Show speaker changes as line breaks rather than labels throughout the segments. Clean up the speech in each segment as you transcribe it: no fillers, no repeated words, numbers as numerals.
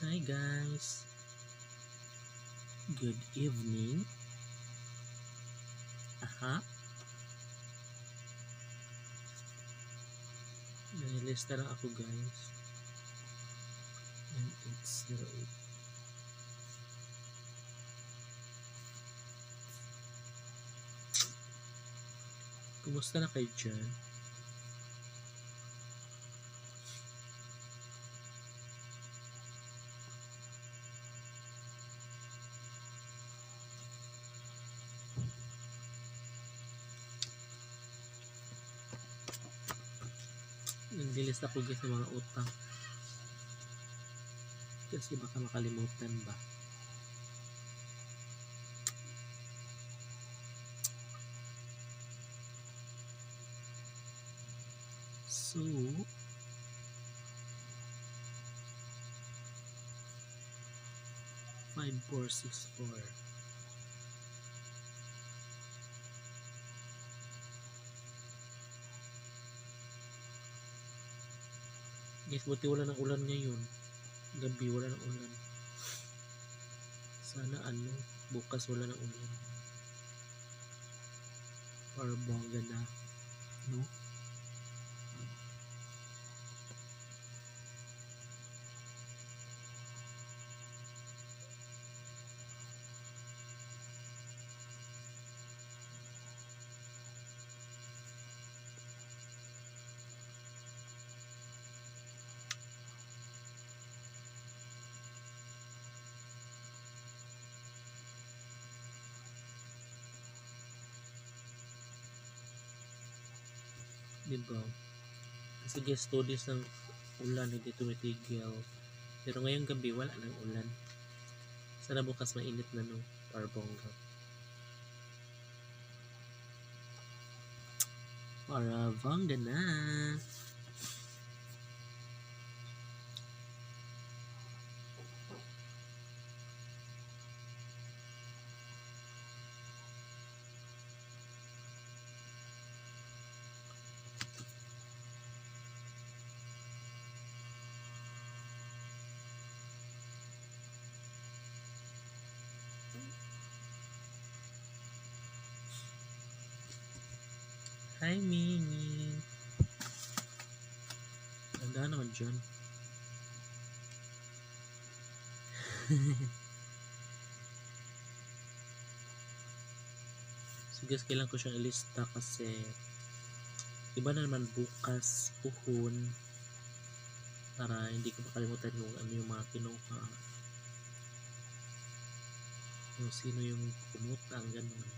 Hi guys, good evening. Aha, nalilista lang ako guys. 9808. Kumusta na kayo dyan? Nalilista ko guys ng mga utang. Kasi baka makalimutan ba. So, 5464. Guys, buti wala ng ulan ngayon. Gabi wala ng ulan. Sana bukas wala ng ulan. Or bongga na, no? Diba? Kasi guys, 2 days ng ulan, hindi tumitigil. Pero ngayong gabi, wala ng ulan. Sana bukas mainit na no, parbongga. Parabongga na. Hi, Mimi. Ganda naman dyan. So guys, kailangan ko siyang ilista kasi iba na naman bukas, puhon, para hindi ko makalimutan yung yung mga kinuha. Yung sino yung kumutang, gano'n.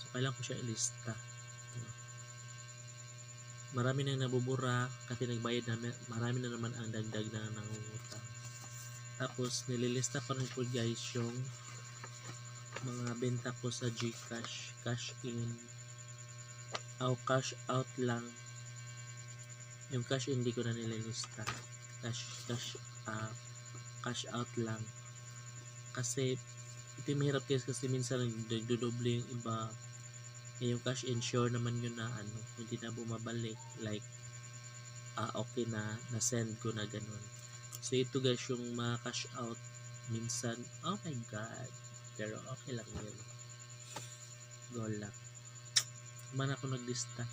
So kailangan ko siya ilista. Marami nang nabubura kasi nagbayad na, marami na naman ang dagdag na nangungutang. Tapos nililista ko rin po guys yung mga benta ko sa GCash, cash in, o cash out lang. Yung cash in hindi ko na nililista. Cash out lang. Kasi ito yung mahirap kasi minsan nagdodoble yung iba. Yung cash in sure naman yun na hindi na bumabalik, like okay na send ko na ganun. So ito guys yung mga cash out minsan, oh my god, pero okay lang yun, go lang. Man ako naglista.